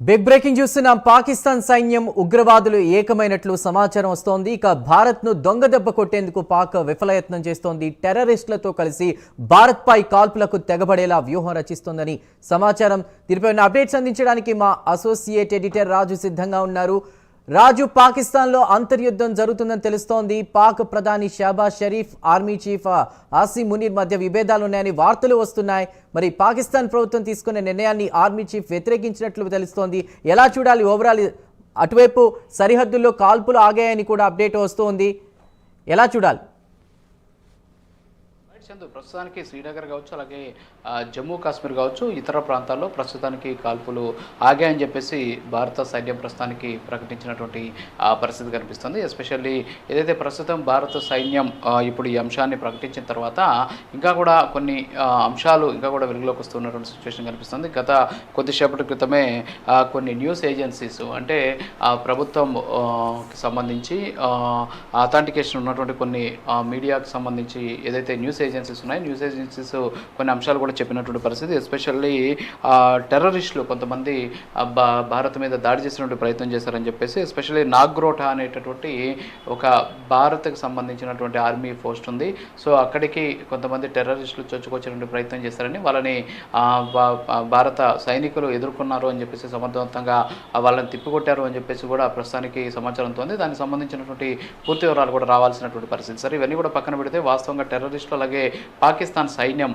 Big breaking చూస్తున్నాం. పాకిస్తాన్ సైన్యం ఉగ్రవాదులు ఏకమైనట్లు సమాచారం వస్తోంది. ఇక భారత్ను దొంగదెబ్బ కొట్టేందుకు పాక్ విఫలయత్నం చేస్తోంది. టెర్రరిస్టులతో కలిసి భారత్పై కాల్పులకు తెగబడేలా వ్యూహం రచిస్తోందని సమాచారం. దీనిపై అప్డేట్స్ అందించడానికి మా అసోసియేట్ ఎడిటర్ రాజు సిద్ధంగా ఉన్నారు. రాజు, పాకిస్తాన్లో అంతర్యుద్ధం జరుగుతుందని తెలుస్తోంది. పాక్ ప్రధాని షహబాజ్ షరీఫ్, ఆర్మీ చీఫ్ ఆసిమ్ మునీర్ మధ్య విభేదాలు ఉన్నాయని వార్తలు వస్తున్నాయి. మరి పాకిస్తాన్ ప్రభుత్వం తీసుకునే నిర్ణయాన్ని ఆర్మీ చీఫ్ వ్యతిరేకించినట్లు తెలుస్తోంది. ఎలా చూడాలి? ఓవరాల్ అటువైపు సరిహద్దుల్లో కాల్పులు ఆగాయని కూడా అప్డేట్ వస్తోంది. ఎలా చూడాలి? ప్రస్తుతానికి శ్రీనగర్ కావచ్చు, అలాగే జమ్మూ కాశ్మీర్ కావచ్చు, ఇతర ప్రాంతాల్లో ప్రస్తుతానికి కాల్పులు ఆగాయని చెప్పేసి భారత సైన్యం ప్రస్తుతానికి ప్రకటించినటువంటి పరిస్థితి కనిపిస్తుంది. ఎస్పెషల్లీ ఏదైతే ప్రస్తుతం భారత సైన్యం ఇప్పుడు ఈ అంశాన్ని ప్రకటించిన తర్వాత ఇంకా కూడా కొన్ని అంశాలు ఇంకా కూడా వెలుగులోకి వస్తున్నటువంటి సిచ్యువేషన్ కనిపిస్తుంది. గత కొద్దిసేపటి క్రితమే కొన్ని న్యూస్ ఏజెన్సీస్, అంటే ప్రభుత్వం సంబంధించి అథెంటికేషన్ ఉన్నటువంటి కొన్ని మీడియాకు సంబంధించి ఏదైతే న్యూస్ ఏజెన్సీస్ ఉన్నాయి, న్యూస్ ఏజెన్సీస్ కొన్ని అంశాలు కూడా చెప్పినటువంటి పరిస్థితి. ఎస్పెషల్లీ టెర్రరిస్టులు కొంతమంది భారత్ మీద దాడి చేసినటువంటి ప్రయత్నం చేశారని చెప్పేసి, ఎస్పెషల్లీ నాగ్రోటా అనేటటువంటి ఒక భారత్కి సంబంధించినటువంటి ఆర్మీ పోస్ట్ ఉంది. సో అక్కడికి కొంతమంది టెర్రరిస్టులు చొచ్చుకొచ్చినటువంటి ప్రయత్నం చేశారని, వాళ్ళని భారత సైనికులు ఎదుర్కొన్నారు అని చెప్పేసి, సమర్థవంతంగా వాళ్ళని తిప్పికొట్టారు అని చెప్పేసి కూడా ప్రస్తుతానికి సమాచారంతో ఉంది. దానికి సంబంధించినటువంటి పూర్తి వివరాలు కూడా రావాల్సినటువంటి పరిస్థితి. సరే, ఇవన్నీ కూడా పక్కన పెడితే వాస్తవంగా టెర్రరిస్టులు అలాగే పాకిస్తాన్ సైన్యం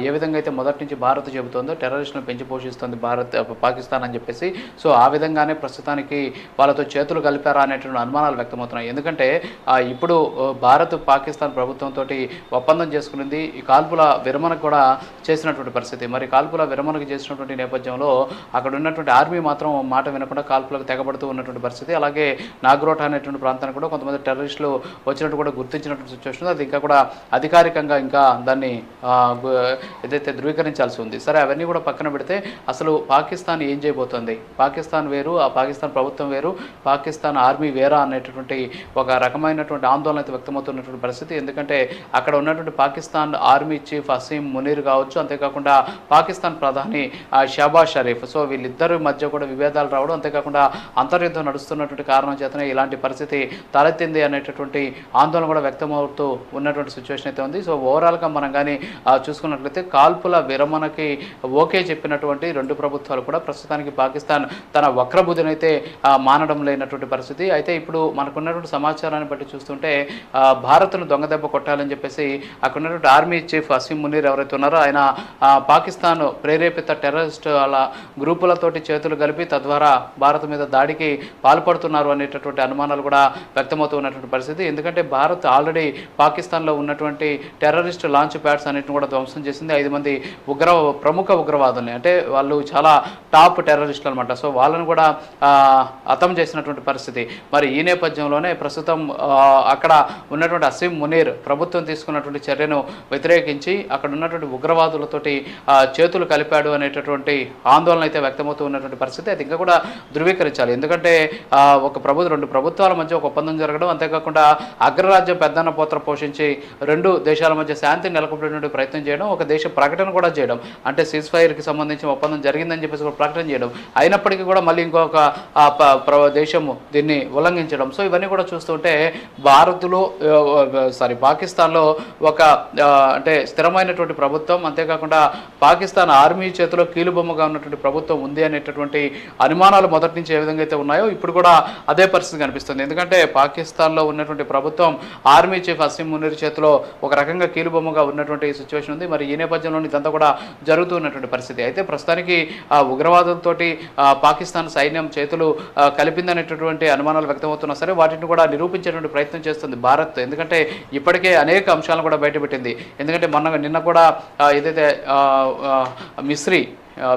ఏ విధంగా అయితే మొదటి నుంచి భారత్ చెబుతోందో టెర్రరిస్టులను పెంచి పోషిస్తుంది పాకిస్తాన్ అని చెప్పేసి, సో ఆ విధంగానే ప్రస్తుతానికి వాళ్ళతో చేతులు కలిపారా అనేటువంటి అనుమానాలు వ్యక్తమవుతున్నాయి. ఎందుకంటే ఇప్పుడు భారత్ పాకిస్తాన్ ప్రభుత్వంతో ఒప్పందం చేసుకునింది, ఈ కాల్పుల విరమణకు కూడా చేసినటువంటి పరిస్థితి. మరి కాల్పుల విరమణకు చేసినటువంటి నేపథ్యంలో అక్కడ ఉన్నటువంటి ఆర్మీ మాత్రం మాట వినకుండా కాల్పులకు తెగబడుతూ ఉన్నటువంటి పరిస్థితి. అలాగే నాగ్రోటా అనేటువంటి ప్రాంతానికి కూడా కొంతమంది టెర్రరిస్టులు వచ్చినట్టు కూడా గుర్తించినటువంటి సిచ్యువేషన్. అది ఇంకా కూడా అధికారికంగా ఇంకా దాన్ని ఏదైతే ధృవీకరించాల్సి ఉంది. సరే, అవన్నీ కూడా పక్కన పెడితే అసలు పాకిస్తాన్ ఏం చేయబోతోంది? పాకిస్తాన్ వేరు, ఆ పాకిస్తాన్ ప్రభుత్వం వేరు, పాకిస్తాన్ ఆర్మీ వేరా అనేటటువంటి ఒక రకమైనటువంటి ఆందోళన అయితే వ్యక్తమవుతున్నటువంటి పరిస్థితి. ఎందుకంటే అక్కడ ఉన్నటువంటి పాకిస్తాన్ ఆర్మీ చీఫ్ ఆసిమ్ మునీర్ కావచ్చు, అంతేకాకుండా పాకిస్తాన్ ప్రధాని షహబాజ్ షరీఫ్, సో వీళ్ళిద్దరి మధ్య కూడా విభేదాలు రావడం, అంతేకాకుండా అంతర్యుద్ధం నడుస్తున్నటువంటి కారణం చేతనే ఇలాంటి పరిస్థితి తలెత్తింది అనేటటువంటి ఆందోళన కూడా వ్యక్తమవుతూ ఉన్నటువంటి సిచ్యువేషన్ అయితే ఉంది. సో ఓవరాల్గా మనం కానీ చూసుకున్నట్లయితే కాల్పుల విరమణకి ఓకే చెప్పినటువంటి రెండు ప్రభుత్వాలు కూడా ప్రస్తుతానికి పాకిస్తాన్ తన వక్రబుద్ధిని అయితే మానడం లేనటువంటి పరిస్థితి. అయితే ఇప్పుడు మనకున్నటువంటి సమాచారాన్ని బట్టి చూస్తుంటే భారత్ను దొంగదెబ్బ కొట్టాలని చెప్పేసి అక్కడ ఉన్నటువంటి ఆర్మీ చీఫ్ ఆసిమ్ మునీర్ ఎవరైతే ఉన్నారో ఆయన పాకిస్తాన్ ప్రేరేపిత టెర్రరిస్ట్ అలా గ్రూపులతోటి చేతులు కలిపి తద్వారా భారత్ మీద దాడికి పాల్పడుతున్నారు అనేటటువంటి అనుమానాలు కూడా వ్యక్తమవుతూ ఉన్నటువంటి పరిస్థితి. ఎందుకంటే భారత్ ఆల్రెడీ పాకిస్తాన్లో ఉన్నటువంటి టెర్రరిస్ట్ లాంచ్ ప్యాడ్స్ అన్నింటిని కూడా ధ్వంసం చేసింది. 5 మంది ప్రముఖ ఉగ్రవాదుల్ని, అంటే వాళ్ళు చాలా టాప్ టెర్రరిస్టులు అనమాట. సో వాళ్ళని కూడా హతం చేసినటువంటి పరిస్థితి. మరి ఈ నేపథ్యంలోనే ప్రస్తుతం అక్కడ ఉన్నటువంటి ఆసిమ్ మునీర్ ప్రభుత్వం తీసుకున్నటువంటి చర్యను వ్యతిరేకించి అక్కడ ఉన్నటువంటి ఉగ్రవాదులతోటి చేతులు కలిపాడు అనేటటువంటి ఆందోళన అయితే వ్యక్తమవుతూ ఉన్నటువంటి పరిస్థితి. అది ఇంకా కూడా ధృవీకరించాలి. ఎందుకంటే రెండు ప్రభుత్వాల మధ్య ఒక ఒప్పందం జరగడం, అంతేకాకుండా అగ్రరాజ్యం పెద్దన్న పోత్ర పోషించి రెండు దేశాల మధ్య శాంతిని నెలకొల్పేటువంటి ప్రయత్నం చేయడం, ఒక దేశ ప్రకటన కూడా చేయడం, అంటే సీజ్ ఫైర్కి సంబంధించిన ఒప్పందం జరిగిందని చెప్పేసి కూడా ప్రకటన చేయడం, అయినప్పటికీ కూడా మళ్ళీ ఇంకొక దేశము దీన్ని ఉల్లంఘించడం. సో ఇవన్నీ కూడా చూస్తుంటే పాకిస్తాన్లో ఒక అంటే స్థిరమైనటువంటి ప్రభుత్వం, అంతేకాకుండా పాకిస్తాన్ ఆర్మీ చేతిలో కీలుబొమ్మగా ఉన్నటువంటి ప్రభుత్వం ఉంది అనేటటువంటి అనుమానాలు మొదటి నుంచి ఏ విధంగా అయితే ఉన్నాయో ఇప్పుడు కూడా అదే పరిస్థితి కనిపిస్తుంది. ఎందుకంటే పాకిస్తాన్లో ఉన్నటువంటి ప్రభుత్వం ఆర్మీ చీఫ్ ఆసిమ్ మునీర్ చేతిలో ఒక రకంగా కీలుబొమ్మగా ఉన్నటువంటి సిచ్యువేషన్ ఉంది. మరి ఈ నేపథ్యంలో ఇదంతా కూడా జరుగుతూ ఉన్నటువంటి పరిస్థితి. అయితే ప్రస్తుతానికి ఉగ్రవాదులతోటి పాకిస్తాన్ సైన్యం చేతులు కలిపిందనేటటువంటి అనుమానాలు వ్యక్తమవుతున్నా సరే వాటిని కూడా నిరూపించేటువంటి ప్రయత్నం చేస్తుంది భారత్. ఎందుకంటే ఇప్పటికే అనేక అంశాలను కూడా బయటపెట్టింది. ఎందుకంటే నిన్న కూడా ఏదైతే మిస్రీ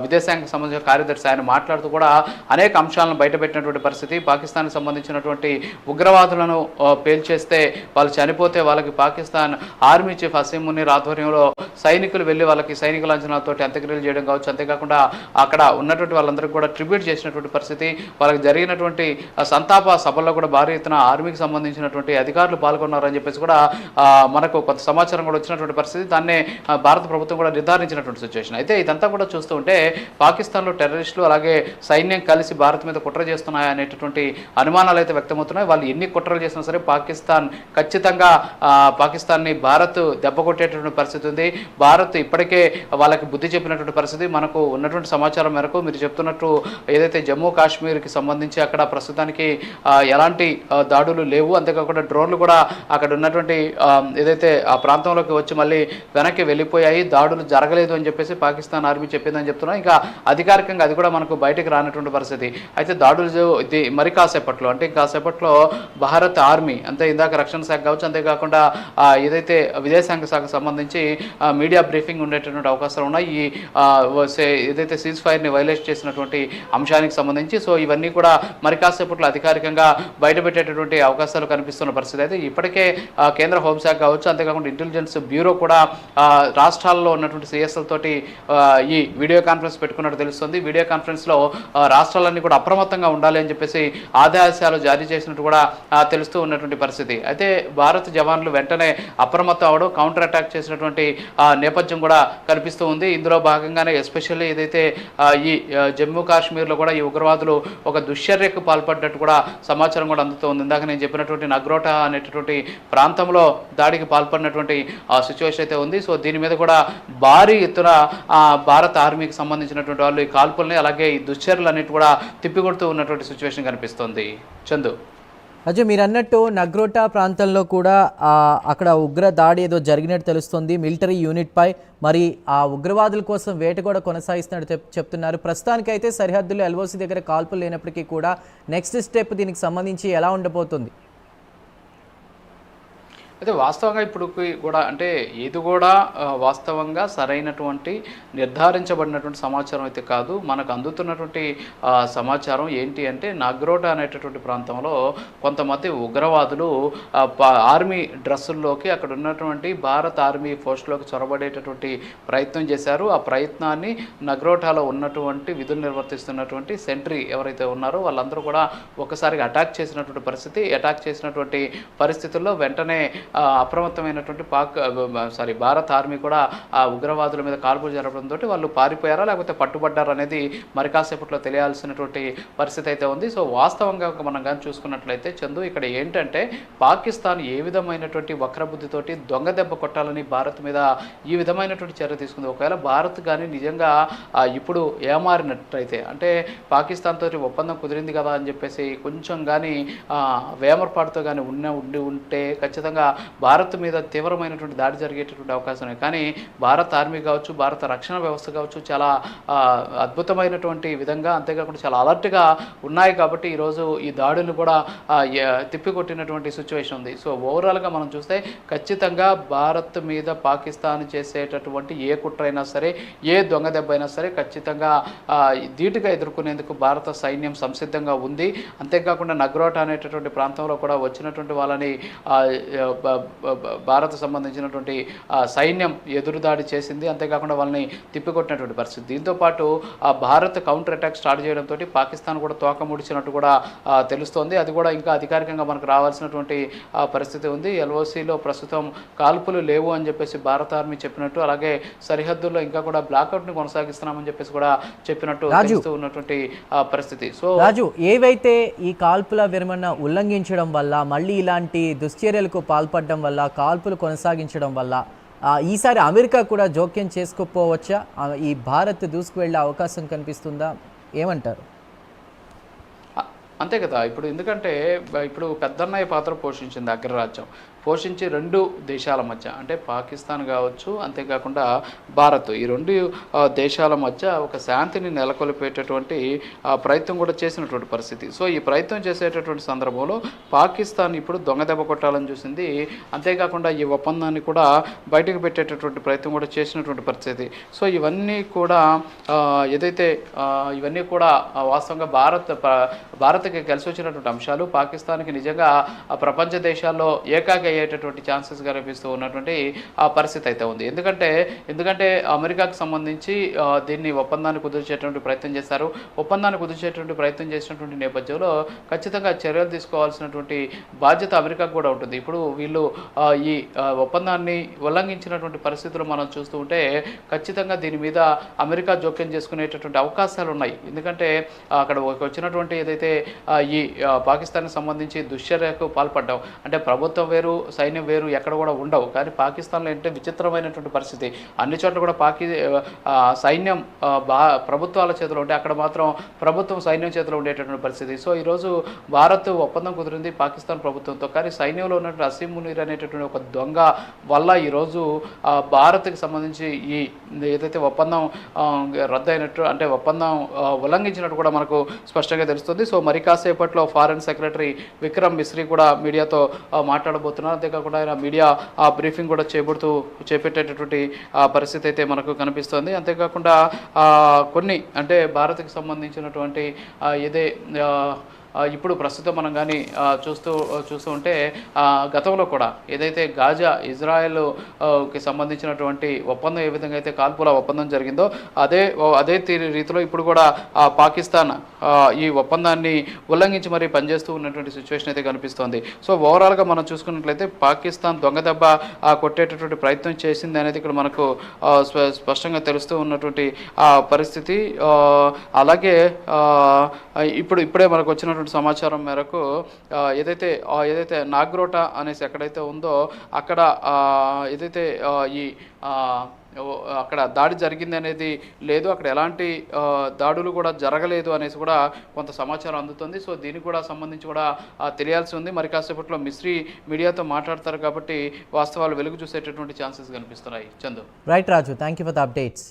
విదేశాంగ సంబంధించిన కార్యదర్శి ఆయన మాట్లాడుతూ కూడా అనేక అంశాలను బయటపెట్టినటువంటి పరిస్థితి. పాకిస్తాన్కి సంబంధించినటువంటి ఉగ్రవాదులను పేల్చేస్తే వాళ్ళు చనిపోతే వాళ్ళకి పాకిస్తాన్ ఆర్మీ చీఫ్ ఆసిమ్ మునీర్ ఆధ్వర్యంలో సైనికులు వెళ్ళి వాళ్ళకి సైనికుల అంచనాలతో అంత్యక్రియలు చేయడం కావచ్చు, అంతేకాకుండా అక్కడ ఉన్నటువంటి వాళ్ళందరికీ కూడా ట్రిబ్యూట్ చేసినటువంటి పరిస్థితి. వాళ్ళకి జరిగినటువంటి సంతాప సభల్లో కూడా భారీ ఎత్తున ఆర్మీకి సంబంధించినటువంటి అధికారులు పాల్గొన్నారని చెప్పేసి కూడా మనకు కొంత సమాచారం కూడా వచ్చినటువంటి పరిస్థితి. దాన్నే భారత ప్రభుత్వం కూడా నిర్ధారించినటువంటి సిచ్యువేషన్. అయితే ఇదంతా కూడా చూస్తూ ఉంటే పాకిస్తాన్లో టెర్రరిస్టులు అలాగే సైన్యం కలిసి భారత్ మీద కుట్ర చేస్తున్నాయి అనేటటువంటి అనుమానాలు అయితే వ్యక్తమవుతున్నాయి. వాళ్ళు ఎన్ని కుట్రలు చేసినా సరే పాకిస్తాన్ ఖచ్చితంగా పాకిస్తాన్ని భారత్ దెబ్బ కొట్టేటటువంటి పరిస్థితి ఉంది. భారత్ ఇప్పటికే వాళ్ళకి బుద్ధి చెప్పినటువంటి పరిస్థితి. మనకు ఉన్నటువంటి సమాచారం మేరకు మీరు చెప్తున్నట్టు ఏదైతే జమ్మూ కాశ్మీర్కి సంబంధించి అక్కడ ప్రస్తుతానికి ఎలాంటి దాడులు లేవు. అంతేకాకుండా డ్రోన్లు కూడా అక్కడ ఉన్నటువంటి ఏదైతే ఆ ప్రాంతంలోకి వచ్చి మళ్ళీ వెనక్కి వెళ్ళిపోయాయి, దాడులు జరగలేదు అని చెప్పేసి పాకిస్తాన్ ఆర్మీ చెప్పిందని చెప్తున్నాం. ఇంకా అధికారికంగా అది కూడా మనకు బయటకు రానటువంటి పరిస్థితి. అయితే దాడులు మరి కాసేపట్లో అంటే కాసేపట్లో భారత ఆర్మీ అంటే ఇందాక రక్షణ శాఖ కావచ్చు, అంతేకాకుండా ఏదైతే విదేశాంగ శాఖకు సంబంధించి మీడియా బ్రీఫింగ్ ఉండేటటువంటి అవకాశాలు ఉన్నాయి ఈ ఏదైతే సీజ్ ఫైర్ని వైలేట్ చేసినటువంటి అంశానికి సంబంధించి. సో ఇవన్నీ కూడా మరి కాసేపట్లో అధికారికంగా బయటపెట్టేటటువంటి అవకాశాలు కనిపిస్తున్న పరిస్థితి. అయితే ఇప్పటికే కేంద్ర హోంశాఖ కావచ్చు, అంతేకాకుండా ఇంటెలిజెన్స్ బ్యూరో కూడా రాష్ట్రాల్లో ఉన్నటువంటి సిఎస్ఎల్ తోటి ఈ వీడియో కాన్ఫరెన్స్ పెట్టుకున్నట్టు తెలుస్తుంది. వీడియో కాన్ఫరెన్స్లో రాష్ట్రాలన్నీ కూడా అప్రమత్తంగా ఉండాలి అని చెప్పేసి ఆదేశాలు జారీ చేసినట్టు కూడా తెలుస్తూ ఉన్నటువంటి పరిస్థితి. అయితే భారత జవాన్లు వెంటనే అప్రమత్తం అవడం, కౌంటర్ అటాక్ చేసినటువంటి నేపథ్యం కూడా కనిపిస్తూ ఉంది. ఇందులో భాగంగానే ఎస్పెషల్లీ ఏదైతే ఈ జమ్మూ కాశ్మీర్లో కూడా ఈ ఉగ్రవాదులు ఒక దుశ్చర్యకు పాల్పడ్డట్టు కూడా సమాచారం కూడా అందుతూ ఉంది. ఇందాక నేను చెప్పినటువంటి నగ్రోటా అనేటటువంటి ప్రాంతంలో దాడికి పాల్పడినటువంటి సిచ్యువేషన్ అయితే ఉంది. సో దీని మీద కూడా భారీ ఎత్తున భారత ఆర్మీకి సంబంధించినటువంటి వాళ్ళు ఈ కాల్పుల్ని అలాగే ఈ దుశ్చర్యలు అన్నిటి కూడా తిప్పికొడుతూ ఉన్నటువంటి సిచ్యువేషన్ కనిపిస్తుంది. చందు, అజయ్, మీరు అన్నట్టు నగ్రోటా ప్రాంతంలో కూడా అక్కడ ఉగ్ర దాడి ఏదో జరిగినట్టు తెలుస్తుంది మిలిటరీ యూనిట్ పై. మరి ఆ ఉగ్రవాదుల కోసం వేట కూడా కొనసాగిస్తున్నట్టు చెప్తున్నారు. ప్రస్తుతానికైతే సరిహద్దులో ఎల్ఓసి దగ్గర కాల్పులు లేనప్పటికీ కూడా నెక్స్ట్ స్టెప్ దీనికి సంబంధించి ఎలా ఉండబోతుంది? అయితే వాస్తవంగా ఇప్పుడు కూడా అంటే ఇది కూడా వాస్తవంగా సరైనటువంటి నిర్ధారించబడినటువంటి సమాచారం అయితే కాదు. మనకు అందుతున్నటువంటి సమాచారం ఏంటి అంటే నగ్రోటా అనేటటువంటి ప్రాంతంలో కొంతమంది ఉగ్రవాదులు ఆర్మీ డ్రెస్సుల్లోకి అక్కడ ఉన్నటువంటి భారత ఆర్మీ ఫోర్స్లోకి చొరబడేటటువంటి ప్రయత్నం చేశారు. ఆ ప్రయత్నాన్ని నగ్రోటాలో ఉన్నటువంటి విధులు నిర్వర్తిస్తున్నటువంటి సెంట్రీ ఎవరైతే ఉన్నారో వాళ్ళందరూ కూడా ఒకసారిగా అటాక్ చేసినటువంటి పరిస్థితి. అటాక్ చేసినటువంటి పరిస్థితుల్లో వెంటనే అప్రమత్తమైనటువంటి భారత ఆర్మీ కూడా ఆ ఉగ్రవాదుల మీద కాల్పులు జరపడంతో వాళ్ళు పారిపోయారా లేకపోతే పట్టుబడ్డారా అనేది మరి కాసేపట్లో తెలియాల్సినటువంటి పరిస్థితి అయితే ఉంది. సో వాస్తవంగా మనం కానీ చూసుకున్నట్లయితే చందు, ఇక్కడ ఏంటంటే పాకిస్తాన్ ఏ విధమైనటువంటి వక్రబుద్ధితోటి దొంగ దెబ్బ కొట్టాలని భారత్ మీద ఈ విధమైనటువంటి చర్య తీసుకుంది. ఒకవేళ భారత్ కానీ నిజంగా ఇప్పుడు ఏమారినట్లయితే అంటే పాకిస్తాన్ తోటి ఒప్పందం కుదిరింది కదా అని చెప్పేసి కొంచెం కానీ వేమర్పాటుతో కానీ ఉండి ఉంటే ఖచ్చితంగా భారత్ మీద తీవ్రమైనటువంటి దాడి జరిగేటటువంటి అవకాశం ఉంది. కానీ భారత ఆర్మీ కావచ్చు, భారత రక్షణ వ్యవస్థ కావచ్చు చాలా అద్భుతమైనటువంటి విధంగా అంతేకాకుండా చాలా అలర్ట్గా ఉన్నాయి కాబట్టి ఈరోజు ఈ దాడులు కూడా తిప్పికొట్టినటువంటి సిచ్యువేషన్ ఉంది. సో ఓవరాల్గా మనం చూస్తే ఖచ్చితంగా భారత్ మీద పాకిస్తాన్ చేసేటటువంటి ఏ కుట్ర అయినా సరే, ఏ దొంగ దెబ్బ అయినా సరే ఖచ్చితంగా ధీటుగా ఎదుర్కొనేందుకు భారత సైన్యం సంసిద్ధంగా ఉంది. అంతేకాకుండా నగ్రోటా అనేటటువంటి ప్రాంతంలో కూడా వచ్చినటువంటి వాళ్ళని భారత్ సంబంధించినటువంటి సైన్యం ఎదురుదాడి చేసింది. అంతేకాకుండా వాళ్ళని తిప్పికొట్టినటువంటి పరిస్థితి. దీంతోపాటు భారత్ కౌంటర్ అటాక్ స్టార్ట్ చేయడంతో పాకిస్తాన్ కూడా తోక ముడిచినట్టు కూడా తెలుస్తోంది. అది కూడా ఇంకా అధికారికంగా మనకు రావాల్సినటువంటి పరిస్థితి ఉంది. ఎల్ఓసిలో ప్రస్తుతం కాల్పులు లేవు అని చెప్పేసి భారత ఆర్మీ చెప్పినట్టు, అలాగే సరిహద్దుల్లో ఇంకా కూడా బ్లాక్అవుట్ని కొనసాగిస్తున్నామని చెప్పేసి కూడా చెప్పినట్టు తెలుస్తూ ఉన్నటువంటి పరిస్థితి. సో రాజు, ఏవైతే ఈ కాల్పుల విరమణ ఉల్లంఘించడం వల్ల మళ్ళీ ఇలాంటి దుశ్చర్యలకు పాల్పడడం వల్ల, కాల్పులు కొనసాగించడం వల్ల ఈసారి అమెరికా కూడా జోక్యం చేసుకోకపోవచ్చా? ఈ భారత్ దూసుకు వెళ్ళే అవకాశం కనిపిస్తుందా? ఏమంటారు? అంతే కదా, ఇప్పుడు ఎందుకంటే ఇప్పుడు పెద్దన్నయ్య పాత్ర పోషించింది అగ్రరాజ్యం, పోషించి రెండు దేశాల మధ్య అంటే పాకిస్తాన్ కావచ్చు, అంతేకాకుండా భారత్, ఈ రెండు దేశాల మధ్య ఒక శాంతిని నెలకొల్పేటటువంటి ప్రయత్నం కూడా చేసినటువంటి పరిస్థితి. సో ఈ ప్రయత్నం చేసేటటువంటి సందర్భంలో పాకిస్తాన్ ఇప్పుడు దొంగ దెబ్బ కొట్టాలని చూసింది. అంతేకాకుండా ఈ ఒప్పందాన్ని కూడా బయటకు పెట్టేటటువంటి ప్రయత్నం కూడా చేసినటువంటి పరిస్థితి. సో ఇవన్నీ కూడా ఏదైతే ఇవన్నీ కూడా వాస్తవంగా భారత్కి కలిసి వచ్చినటువంటి అంశాలు. పాకిస్తాన్కి నిజంగా ప్రపంచ దేశాల్లో ఏకాకి అయ్యేటటువంటి ఛాన్సెస్ కనిపిస్తూ ఉన్నటువంటి ఆ పరిస్థితి అయితే ఉంది. ఎందుకంటే అమెరికాకు సంబంధించి దీన్ని ఒప్పందాన్ని కుదిర్చేటువంటి ప్రయత్నం చేస్తారు. ఒప్పందాన్ని కుదిర్చేటువంటి ప్రయత్నం చేసినటువంటి నేపథ్యంలో ఖచ్చితంగా చర్యలు తీసుకోవాల్సినటువంటి బాధ్యత అమెరికాకు కూడా ఉంటుంది. ఇప్పుడు వీళ్ళు ఈ ఒప్పందాన్ని ఉల్లంఘించినటువంటి పరిస్థితులు మనం చూస్తూ ఉంటే ఖచ్చితంగా దీని మీద అమెరికా జోక్యం చేసుకునేటటువంటి అవకాశాలు ఉన్నాయి. ఎందుకంటే అక్కడ వచ్చినటువంటి ఏదైతే ఈ పాకిస్తాన్కి సంబంధించి దుశ్చర్యకు పాల్పడ్డాం అంటే ప్రభుత్వం వేరు సైన్యం వేరు ఎక్కడ కూడా ఉండవు. కానీ పాకిస్తాన్లో ఏంటంటే విచిత్రమైనటువంటి పరిస్థితి. అన్ని చోట్ల కూడా సైన్యం ప్రభుత్వాల చేతిలో ఉంటే అక్కడ మాత్రం ప్రభుత్వం సైన్యం చేతిలో ఉండేటటువంటి పరిస్థితి. సో ఈరోజు భారత్ ఒప్పందం కుదిరింది పాకిస్తాన్ ప్రభుత్వంతో. కానీ సైన్యంలో ఉన్నటువంటి అసీం మునీర్ అనేటటువంటి ఒక దొంగ వల్ల ఈరోజు భారత్కి సంబంధించి ఈ ఏదైతే ఒప్పందం రద్దయినట్టు అంటే ఒప్పందం ఉల్లంఘించినట్టు కూడా మనకు స్పష్టంగా తెలుస్తుంది. సో మరి కాసేపట్లో ఫారెన్ సెక్రటరీ విక్రమ్ మిశ్రీ కూడా మీడియాతో మాట్లాడబోతున్నారు. అంతేకాకుండా ఆయన మీడియా బ్రీఫింగ్ కూడా చేపట్టేటటువంటి పరిస్థితి అయితే మనకు కనిపిస్తుంది. అంతేకాకుండా కొన్ని అంటే భారత్కి సంబంధించినటువంటి ఇప్పుడు ప్రస్తుతం మనం కానీ చూస్తూ ఉంటే గతంలో కూడా ఏదైతే గాజా ఇజ్రాయెల్కి సంబంధించినటువంటి ఒప్పందం ఏ విధంగా అయితే కాల్పుల ఒప్పందం జరిగిందో అదే రీతిలో ఇప్పుడు కూడా పాకిస్తాన్ ఈ ఒప్పందాన్ని ఉల్లంఘించి మరీ పనిచేస్తూ ఉన్నటువంటి సిచ్యువేషన్ అయితే కనిపిస్తోంది. సో ఓవరాల్గా మనం చూసుకున్నట్లయితే పాకిస్తాన్ దొంగదెబ్బ కొట్టేటటువంటి ప్రయత్నం చేసింది అనేది ఇక్కడ మనకు స్పష్టంగా తెలుస్తూ ఉన్నటువంటి పరిస్థితి. అలాగే ఇప్పుడే మనకు వచ్చినటువంటి సమాచారం మేరకు ఏదైతే నాగ్రోటా అనేసి ఎక్కడైతే ఉందో అక్కడ ఏదైతే అక్కడ దాడి జరిగింది అనేది లేదు, అక్కడ ఎలాంటి దాడులు కూడా జరగలేదు అనేసి కూడా కొంత సమాచారం అందుతుంది. సో దీనికి కూడా సంబంధించి కూడా తెలియాల్సి ఉంది. మరి కాసేపట్లో మిశ్రీ మీడియాతో మాట్లాడతారు కాబట్టి వాస్తవాలు వెలుగు చూసేటటువంటి ఛాన్సెస్ కనిపిస్తున్నాయి. Chandu. Right Raju, thank you for the updates.